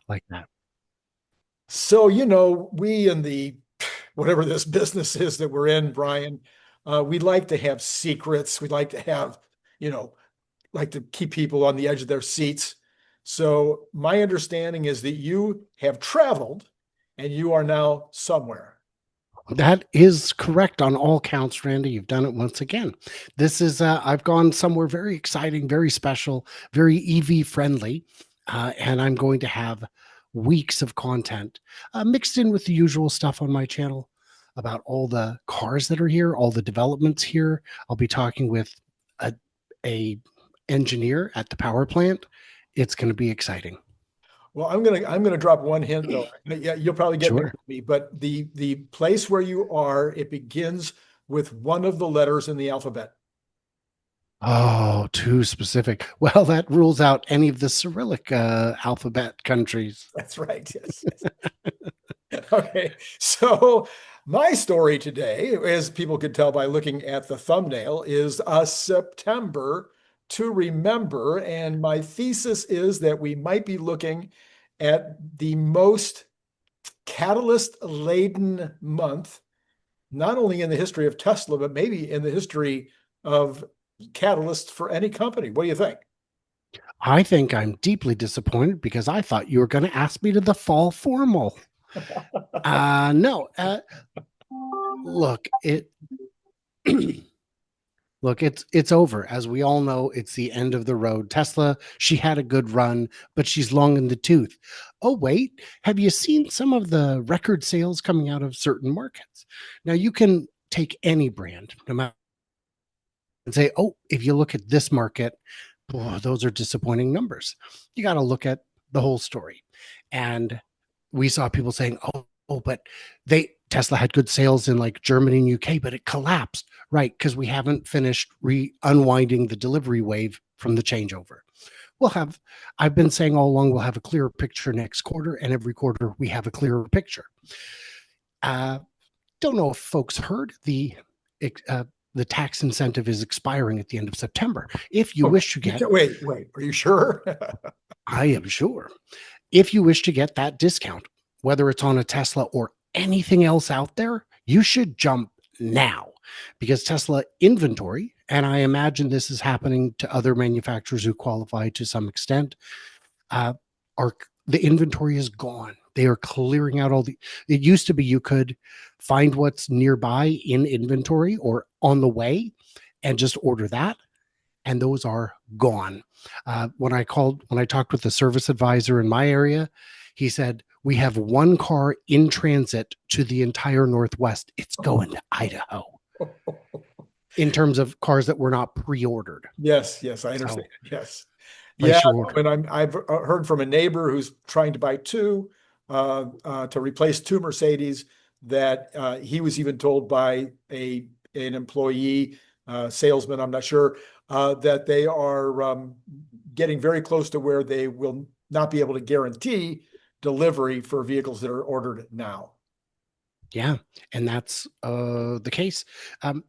like that. So, we in the whatever this business is that we're in, Brian, we like to have secrets. We like to have, you know, like to keep people on the edge of their seats. So, my understanding is that you have traveled and you are now somewhere. That is correct on all counts, Randy. You've done it once again. This is, I've gone somewhere very exciting, very special, very EV friendly, and I'm going to have weeks of content mixed in with the usual stuff on my channel about all the cars that are here, all the developments here. I'll be talking with a, a engineer at the power plant. It's going to be exciting. Well, I'm gonna drop one hint though. Yeah, you'll probably get mad Sure. at me, but the place where you are, it begins with one of the letters in the alphabet. Oh, too specific. Well, that rules out any of the Cyrillic alphabet countries. That's right. Yes. Okay. So my story today, as people could tell by looking at the thumbnail, is a September to remember. And my thesis is that we might be looking at the most catalyst laden month, not only in the history of Tesla, but maybe in the history of catalysts for any company. What do you think? I think I'm deeply disappointed because I thought you were going to ask me to the fall formal. No, look, look, it's over. As we all know, it's the end of the road. Tesla, she had a good run, but she's long in the tooth. Oh, wait, have you seen some of the record sales coming out of certain markets? Now you can take any brand, no matter, and say, oh, if you look at this market, oh, those are disappointing numbers. You got to look at the whole story. And we saw people saying, but they Tesla had good sales in like Germany and UK, but it collapsed, right? Because we haven't finished unwinding the delivery wave from the changeover. We'll have, I've been saying all along, we'll have a clearer picture next quarter, and every quarter we have a clearer picture. Uh, don't know if folks heard the tax incentive is expiring at the end of September. If you Oh, wish to get, wait, are you sure? I am sure, if you wish to get that discount, whether it's on a Tesla or anything else out there, you should jump now because Tesla inventory, and I imagine this is happening to other manufacturers who qualify to some extent, uh, are the inventory is gone. They are clearing out all the. It used to be you could find what's nearby in inventory or on the way and just order that, and those are gone. When I talked with the service advisor in my area, he said we have one car in transit to the entire Northwest. It's going to Idaho in terms of cars that were not pre-ordered. Yes, yes, I understand. So Yes. Yeah, place your order. and I've heard from a neighbor who's trying to buy two to replace two Mercedes that he was even told by an employee, salesman, I'm not sure, that they are getting very close to where they will not be able to guarantee delivery for vehicles that are ordered now. Yeah, and that's the case.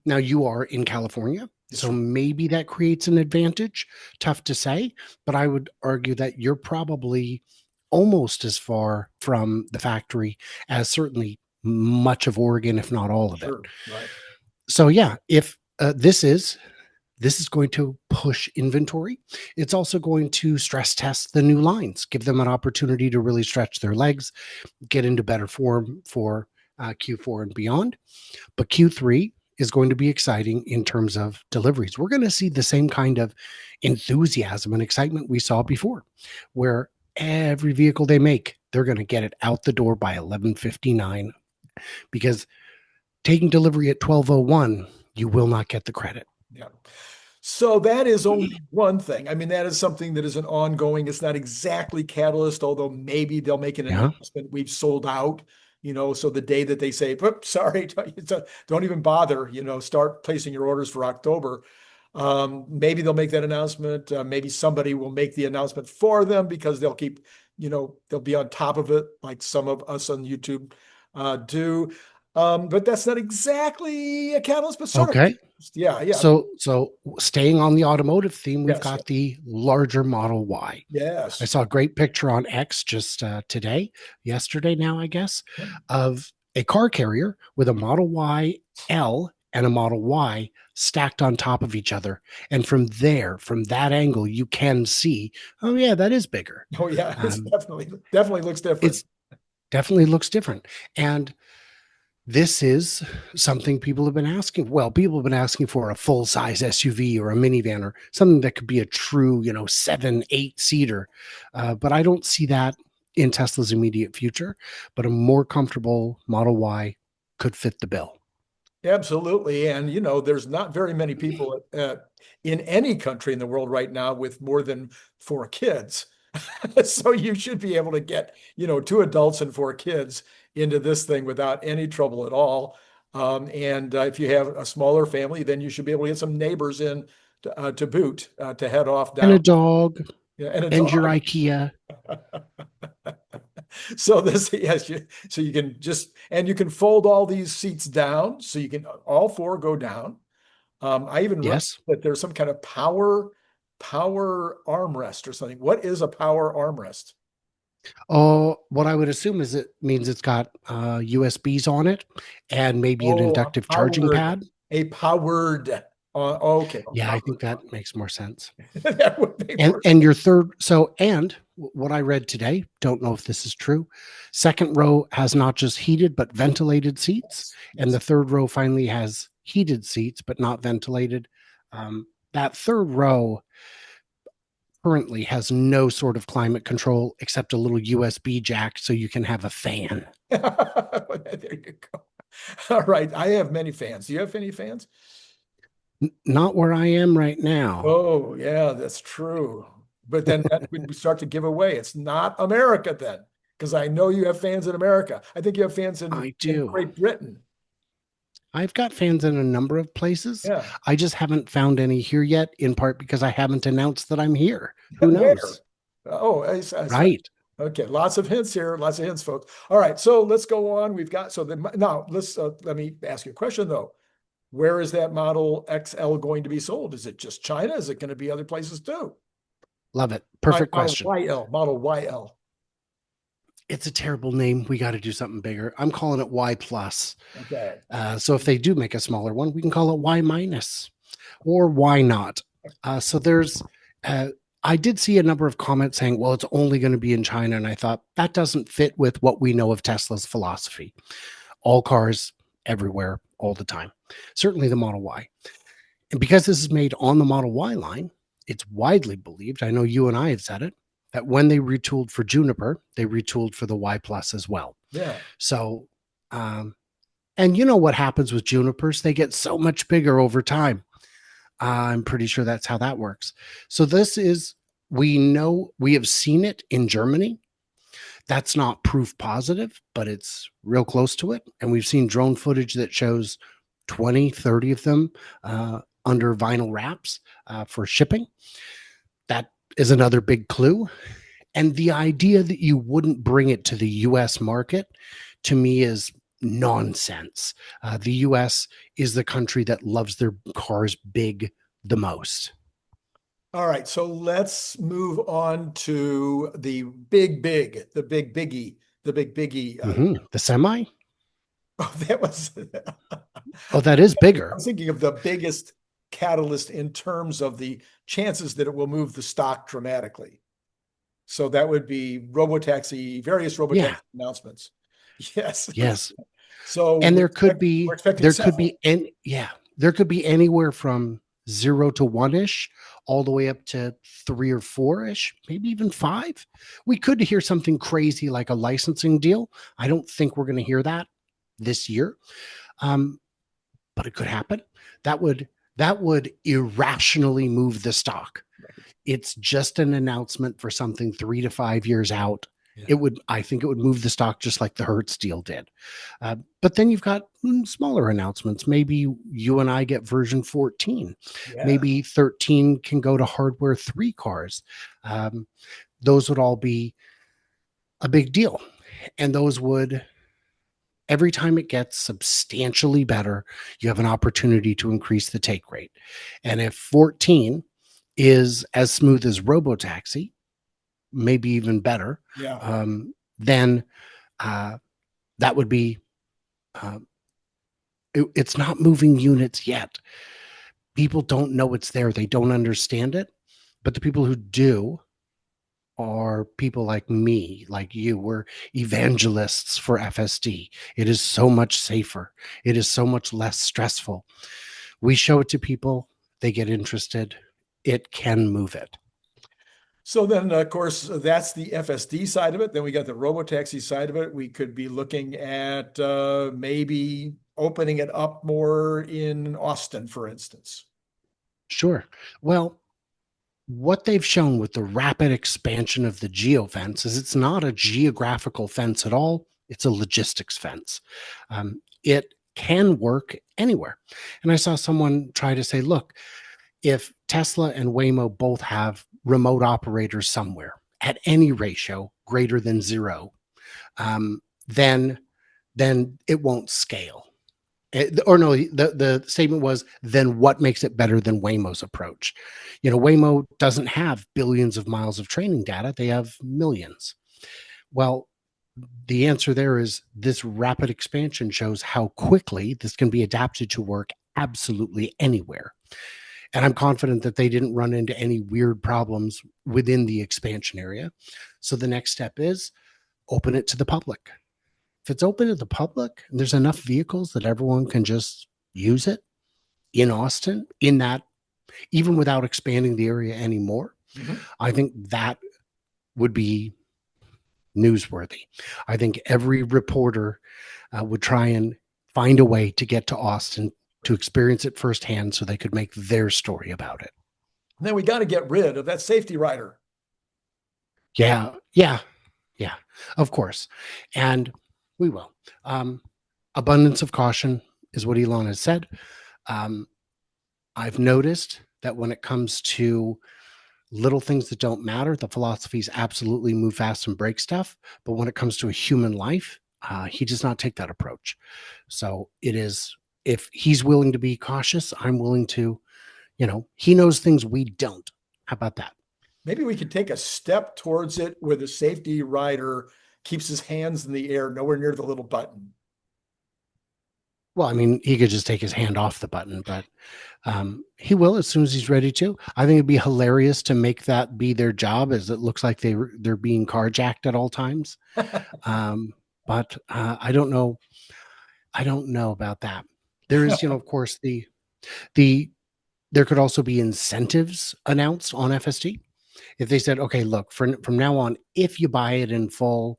Now you are in California, It's so maybe that creates an advantage. Tough to say, but I would argue that you're probably almost as far from the factory as certainly much of Oregon, if not all of it. sure, right. So yeah, if this is going to push inventory. It's also going to stress test the new lines, give them an opportunity to really stretch their legs, get into better form for Q4 and beyond. But Q3 is going to be exciting in terms of deliveries. We're going to see the same kind of enthusiasm and excitement we saw before, where every vehicle they make, they're going to get it out the door by 11:59 because taking delivery at 12:01, you will not get the credit. Yeah. So that is only one thing. I mean, that is something that is an ongoing, it's not exactly catalyst, although maybe they'll make an Yeah. announcement. We've sold out, so the day that they say, "Oops, sorry, don't even bother, start placing your orders for October." Maybe they'll make that announcement. Maybe somebody will make the announcement for them because they'll keep, they'll be on top of it, like some of us on YouTube do. But that's not exactly a catalyst, but sort of a Okay. catalyst. Yeah, yeah. So staying on the automotive theme, we've Yes, got the larger Model Y. I yes. saw a great picture on X just yesterday now, I guess, of a car carrier with a Model Y L and a Model Y stacked on top of each other. And from there, from that angle, you can see, oh yeah, that is bigger. Oh yeah, it's Um, definitely looks different. it's definitely looks different. And this is something people have been asking. Well, people have been asking for a full size SUV or a minivan or something that could be a true, 7, 8 seater. But I don't see that in Tesla's immediate future. But a more comfortable Model Y could fit the bill. Absolutely. And there's not very many people in any country in the world right now with more than four kids. So you should be able to get, two adults and four kids into this thing without any trouble at all. And if you have a smaller family, then you should be able to get some neighbors in to boot to head off And down. a dog Yeah, and a and your dog. IKEA. So this, yes, so you can and you can fold all these seats down, so you can all four go down. I even read Yes. that there's some kind of power armrest or something. What is a power armrest? Oh, what I would assume is it means it's got USBs on it and maybe an Oh, inductive charging pad. a powered. Okay, a Yeah, I powered. think that makes more sense. That would make And more and your third, so and what I read today, don't know if this is true. Second row has not just heated but ventilated seats, sense. and the Yes. third row finally has heated seats but not ventilated. That third row currently has no sort of climate control except a little USB jack so you can have a fan. There you go. All right. I have many fans. Do you have any fans? Not where I am right now. Oh, yeah, that's true. But then that would start to give away. It's not America then, because I know you have fans in America. I think you have fans I in do. Great Britain. I've got fans in a number of places. Yeah. I just haven't found any here yet, in part because I haven't announced that I'm here. Who Where? knows? Oh, Right. okay. Lots of hints here. Lots of hints, folks. All right. So let's go on. We've got now let me ask you a question though. Where is that Model XL going to be sold? Is it just China? Is it going to be other places too? Love it. Perfect Model question. YL, Model YL. It's a terrible name. We got to do something bigger. I'm calling it Y plus. Okay. So if they do make a smaller one, we can call it Y minus or Y not. So there's, I did see a number of comments saying, well, it's only going to be in China. And I thought that doesn't fit with what we know of Tesla's philosophy. All cars everywhere, all the time. Certainly the Model Y. And because this is made on the Model Y line, it's widely believed, I know you and I have said it, that when they retooled for Juniper, they retooled for the Y Plus as well. Yeah. So, and you know what happens with Junipers? They get so much bigger over time. I'm pretty sure that's how that works. So we know, we have seen it in Germany. That's not proof positive, but it's real close to it. And we've seen drone footage that shows 20, 30 of them under vinyl wraps for shipping. That is another big clue. And the idea that you wouldn't bring it to the US market to me is nonsense. The US is the country that loves their cars big the most. All right, so let's move on to the big, the big biggie, the big biggie. The semi? Oh, that was. Oh, that is I bigger. was thinking of the biggest catalyst in terms of the chances that it will move the stock dramatically. So that would be various robotaxi Yeah. announcements. Yes. Yes. So And we're expecting there could several. be and yeah, there could be anywhere from 0 to 1-ish all the way up to 3 or 4-ish, maybe even 5. We could hear something crazy like a licensing deal. I don't think we're going to hear that this year. Um, but it could happen. That would irrationally move the stock. It's just an announcement for something 3 to 5 years out. Yeah. I think it would move the stock just like the Hertz deal did. But then you've got smaller announcements. Maybe you and I get version 14. Yeah. Maybe 13 can go to hardware 3 cars. Those would all be a big deal. And those would Every time it gets substantially better, you have an opportunity to increase the take rate. And if 14 is as smooth as Robotaxi, maybe even better, Yeah. then that would be, it's not moving units yet. People don't know it's there. They don't understand it. But the people who do are people like me, like you. We're evangelists for FSD. It is so much safer. It is so much less stressful. We show it to people, they get interested. It can move it. So then, of course, that's the FSD side of it. Then we got the robotaxi side of it. We could be looking at maybe opening it up more in Austin, for instance. Sure. Well, what they've shown with the rapid expansion of the geofence is it's not a geographical fence at all. It's a logistics fence. It can work anywhere. And I saw someone try to say, look, if Tesla and Waymo both have remote operators somewhere at any ratio greater than 0, then it won't scale. Or no, the statement was, then what makes it better than Waymo's approach? Waymo doesn't have billions of miles of training data. They have millions. Well, the answer there is this rapid expansion shows how quickly this can be adapted to work absolutely anywhere. And I'm confident that they didn't run into any weird problems within the expansion area. So the next step is open it to the public. If it's open to the public and there's enough vehicles that everyone can just use it in Austin, in that, even without expanding the area anymore, I think that would be newsworthy. I think every reporter would try and find a way to get to Austin to experience it firsthand so they could make their story about it. Then we got to get rid of that safety rider. Yeah, of course. And we will. Abundance of caution is what Elon has said. I've noticed that when it comes to little things that don't matter, the philosophies absolutely move fast and break stuff. But when it comes to a human life, he does not take that approach. So it is, if he's willing to be cautious, I'm willing to, he knows things we don't. How about that? Maybe we could take a step towards it where the safety rider keeps his hands in the air, nowhere near the little button. Well, I mean, he could just take his hand off the button, but he will as soon as he's ready to. I think it'd be hilarious to make that be their job, as it looks like they're being carjacked at all times. But I don't know. I don't know about that. There is, of course, the there could also be incentives announced on FSD. If they said, okay, look, from now on, if you buy it in full,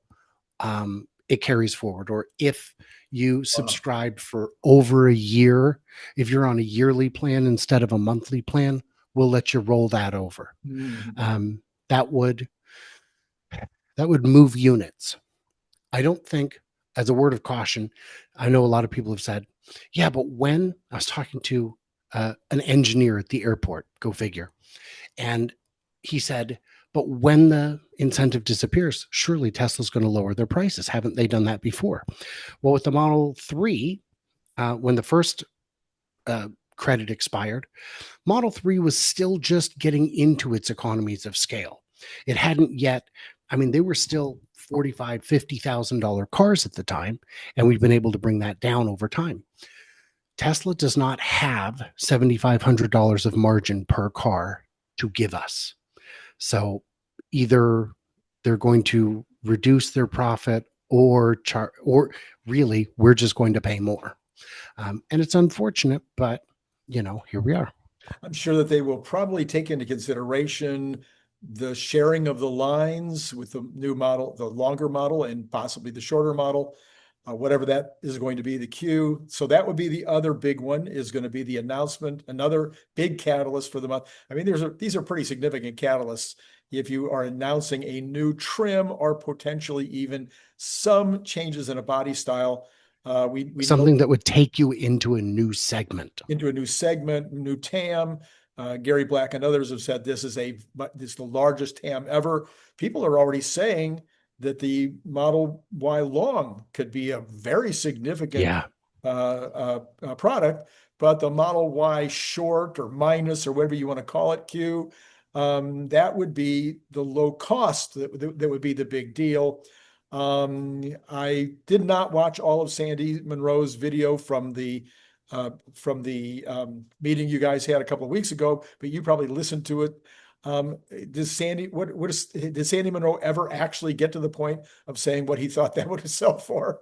it carries forward. Or if you subscribe for over a year, if you're on a yearly plan instead of a monthly plan, we'll let you roll that over. That would move units. I don't think, as a word of caution, I know a lot of people have said, yeah, but when I was talking to an engineer at the airport, go figure, and he said, but when the incentive disappears, surely Tesla's going to lower their prices. Haven't they done that before? Well, with the Model 3, when the first credit expired, Model 3 was still just getting into its economies of scale. It hadn't yet, I mean, they were still $45,000, $50,000 cars at the time, and we've been able to bring that down over time. Tesla does not have $7,500 of margin per car to give us. So either they're going to reduce their profit or really we're just going to pay more. And it's unfortunate, but here we are. I'm sure that they will probably take into consideration the sharing of the lines with the new model, the longer model, and possibly the shorter model, whatever that is going to be, the Q. So that would be the other big one, is going to be the announcement, another big catalyst for the month. I mean, these are pretty significant catalysts if you are announcing a new trim or potentially even some changes in a body style. We something that would take you into a new segment, new TAM. Gary Black and others have said this is the largest TAM ever. People are already saying that the Model Y Long could be a very significant Yeah. product, but the Model Y Short or Minus or whatever you want to call it, Q, that would be the low cost that would be the big deal. I did not watch all of Sandy Monroe's video from the meeting you guys had a couple of weeks ago, but you probably listened to it. Did Sandy Monroe ever actually get to the point of saying what he thought that would sell for?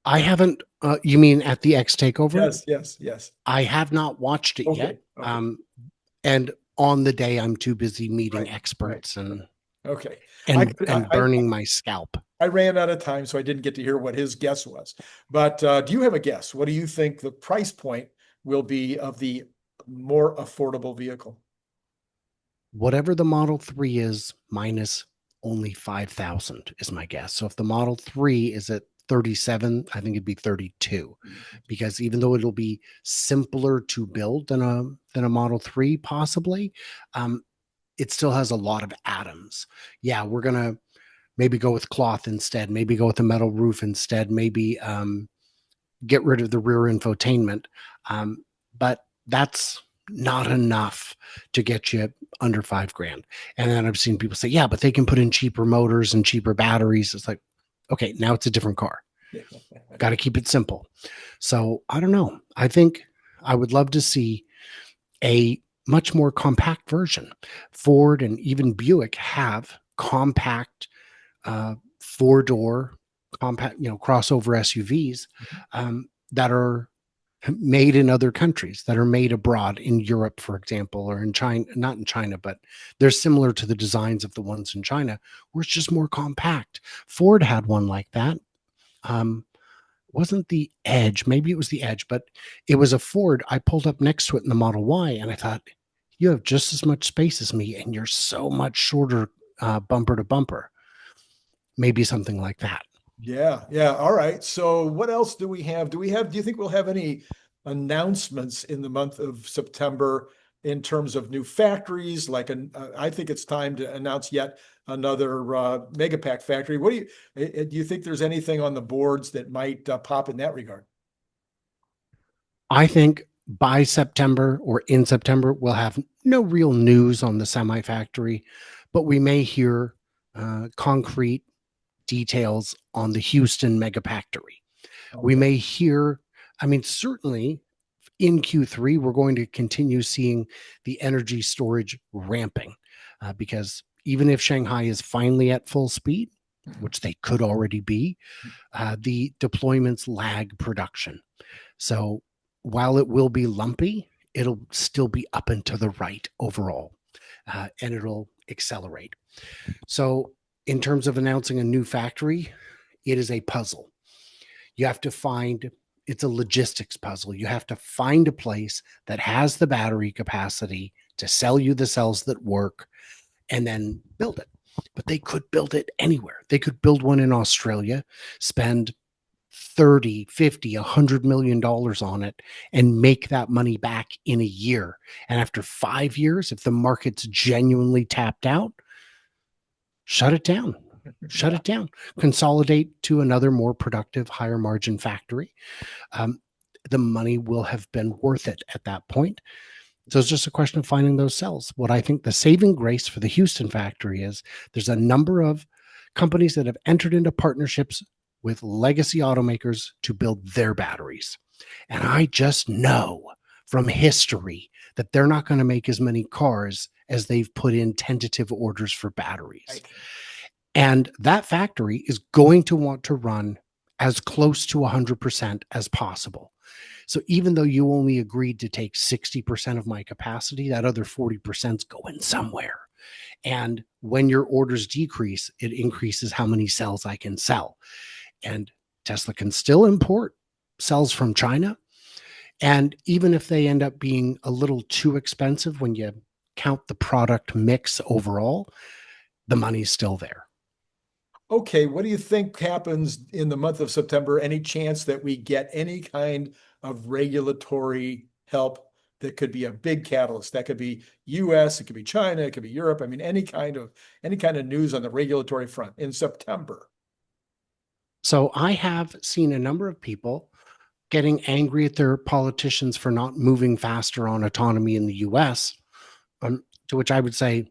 I haven't, you mean at the X takeover? Yes, yes, yes. I have not watched it yet. Okay, okay. And on the day, I'm too busy meeting Right, experts right. Okay. and burning my scalp. I ran out of time, so I didn't get to hear what his guess was. But do you have a guess? What do you think the price point will be of the more affordable vehicle? Whatever the Model 3 is, minus only 5,000 is my guess. So if the Model 3 is at 37, I think it'd be 32, because even though it'll be simpler to build than a Model 3, possibly, it still has a lot of atoms. Yeah, we're gonna maybe go with cloth instead, maybe go with a metal roof instead, maybe get rid of the rear infotainment. But that's not enough to get you under $5,000. And then I've seen people say, yeah, but they can put in cheaper motors and cheaper batteries. It's like, okay, now it's a different car. Got to keep it simple. So I don't know. I think I would love to see a much more compact version. Ford and even Buick have compact four-door compact, crossover SUVs that are made in other countries, that are made abroad in Europe, for example, or in China, not in China, but they're similar to the designs of the ones in China, where it's just more compact. Ford had one like that. Wasn't the Edge, maybe it was the Edge, but it was a Ford. I pulled up next to it in the Model Y and I thought, you have just as much space as me and you're so much shorter bumper to bumper. Maybe something like that. Yeah, yeah. All right. So what else do we have? Do you think we'll have any announcements in the month of September in terms of new factories? I think it's time to announce yet another Megapack factory. What do you think there's anything on the boards that might pop in that regard? I think by September or in September, we'll have no real news on the semi factory, but we may hear concrete details on the Houston Megafactory. Okay. We may hear, I mean, certainly in Q3, we're going to continue seeing the energy storage ramping because even if Shanghai is finally at full speed, which they could already be, the deployments lag production. So while it will be lumpy, it'll still be up and to the right overall, and it'll accelerate. So in terms of announcing a new factory, it is a puzzle. You have to find, it's a logistics puzzle. You have to find a place that has the battery capacity to sell you the cells that work and then build it. But they could build it anywhere. They could build one in Australia, spend 30, 50, $100 million on it and make that money back in a year. And after 5 years, if the market's genuinely tapped out, shut it down. Shut it down. Consolidate to another more productive, higher margin factory. The money will have been worth it at that point. So it's just a question of finding those cells. What I think the saving grace for the Houston factory is there's a number of companies that have entered into partnerships with legacy automakers to build their batteries. And I just know from history that they're not going to make as many cars as they've put in tentative orders for batteries. Right. And that factory is going to want to run as close to 100% as possible. So even though you only agreed to take 60% of my capacity, that other 40% is going somewhere. And when your orders decrease, it increases how many cells I can sell. And Tesla can still import cells from China. And even if they end up being a little too expensive when you count the product mix overall, the money's still there. Okay, what do you think happens in the month of September? Any chance that we get any kind of regulatory help that could be a big catalyst. That could be US, it could be China, it could be Europe. I mean, any kind of news on the regulatory front in September. So I have seen a number of people getting angry at their politicians for not moving faster on autonomy in the US, to which I would say,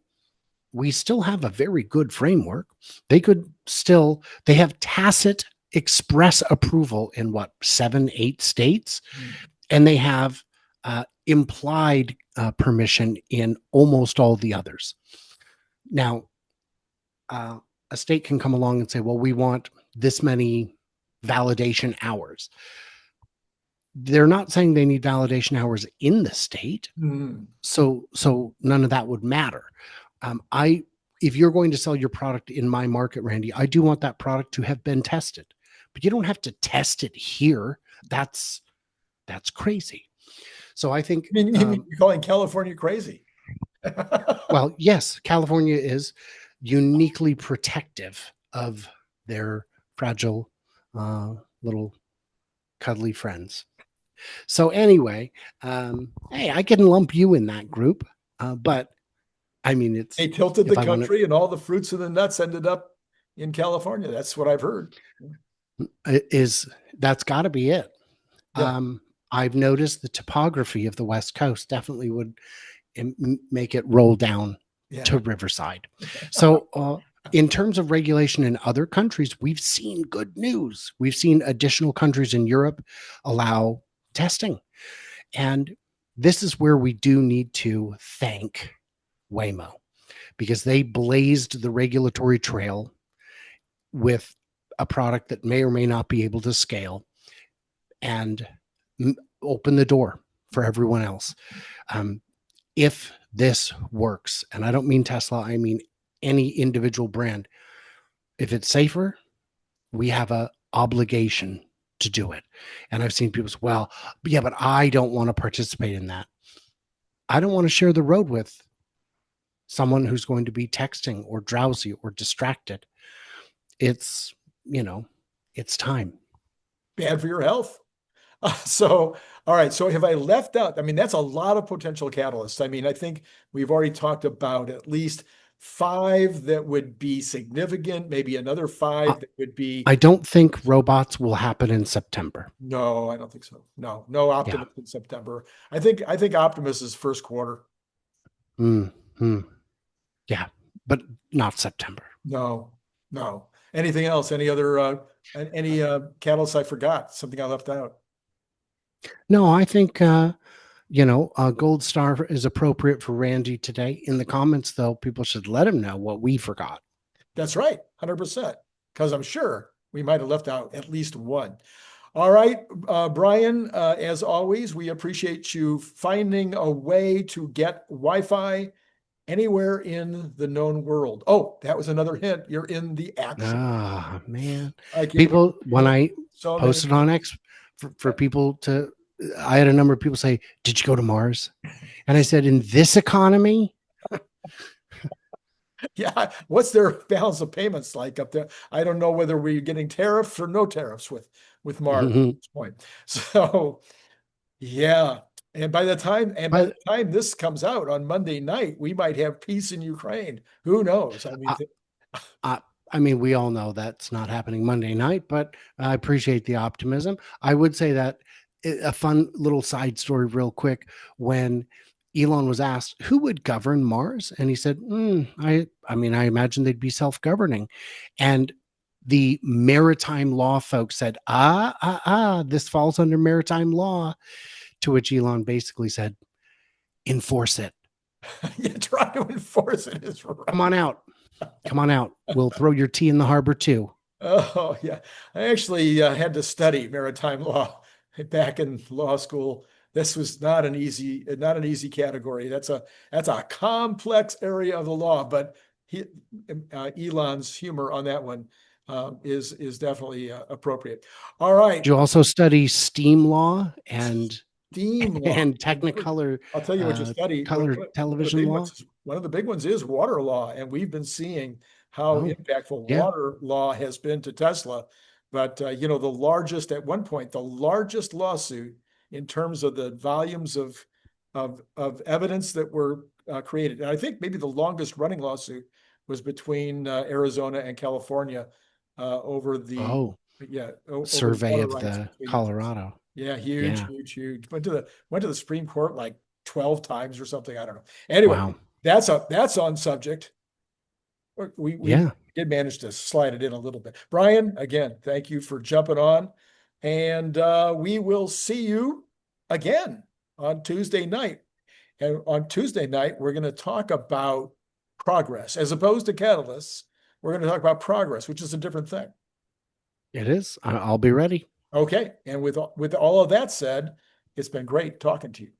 we still have a very good framework. They have tacit express approval in what, 7, 8 states? And they have implied permission in almost all the others. Now, a state can come along and say, well, we want this many validation hours. They're not saying they need validation hours in the state. So none of that would matter. If you're going to sell your product in my market, Randy, I do want that product to have been tested, but you don't have to test it here. That's crazy. So I think you're calling California crazy. Well, yes, California is uniquely protective of their fragile little cuddly friends. So anyway, hey, I can lump you in that group, but I mean, they tilted the country and all the fruits and the nuts ended up in California. That's what I've heard. That's got to be it. Yeah. I've noticed the topography of the West Coast definitely would make it roll down to Riverside. So in terms of regulation in other countries, we've seen good news. We've seen additional countries in Europe allow testing. And this is where we do need to thank Waymo, because they blazed the regulatory trail with a product that may or may not be able to scale and open the door for everyone else. If this works, and I don't mean Tesla, I mean any individual brand, if it's safer, we have an obligation to do it. And I've seen people say, well, yeah, but I don't want to participate in that. I don't want to share the road with someone who's going to be texting or drowsy or distracted. It's, it's time. Bad for your health. So, all right. So have I left out? I mean, that's a lot of potential catalysts. I mean, I think we've already talked about at least 5 that would be significant, maybe another 5 that would be. I don't think robots will happen in September. No, I don't think so. No Optimus in September. I think Optimus is first quarter. Yeah, but not September. No. Anything else? Any other catalysts I forgot? Something I left out? No, I think a gold star is appropriate for Randy today. In the comments, though, people should let him know what we forgot. That's right, 100%, because I'm sure we might have left out at least one. All right, Brian, as always, we appreciate you finding a way to get Wi-Fi anywhere in the known world. Oh, that was another hint. You're in the action. Ah, man. People, when I posted on X for people to, I had a number of people say, did you go to Mars? And I said, in this economy? Yeah. What's their balance of payments like up there? I don't know whether we're getting tariffs or no tariffs with Mars at this point. So, yeah. And by the time this comes out on Monday night, we might have peace in Ukraine. Who knows? I mean, we all know that's not happening Monday night, but I appreciate the optimism. I would say that a fun little side story real quick, when Elon was asked who would govern Mars, and he said, I imagine they'd be self-governing. And the maritime law folks said, this falls under maritime law. To which Elon basically said, enforce it. Yeah, try to enforce it is right. Come on out. We'll throw your tea in the harbor too. Oh, yeah. I actually had to study maritime law back in law school. This was not an easy category. That's a complex area of the law, but Elon's humor on that one is definitely appropriate. All right. Did you also study steam law and Technicolor? I'll tell you what you study. Color television law. One of the big ones is water law, and we've been seeing how impactful water law has been to Tesla. But at one point, the largest lawsuit in terms of the volumes of of evidence that were created. And I think maybe the longest running lawsuit was between Arizona and California over the Oh, over the survey water of rights the between the two. Colorado. Yeah, huge, Yeah. huge, huge. Went to the Supreme Court like 12 times or something. I don't know. Anyway, Wow. that's on subject. We Yeah. did manage to slide it in a little bit. Brian, again, thank you for jumping on. And we will see you again on Tuesday night. And on Tuesday night, we're going to talk about progress as opposed to catalysts. We're going to talk about progress, which is a different thing. It is. I'll be ready. Okay. And with all of that said, it's been great talking to you.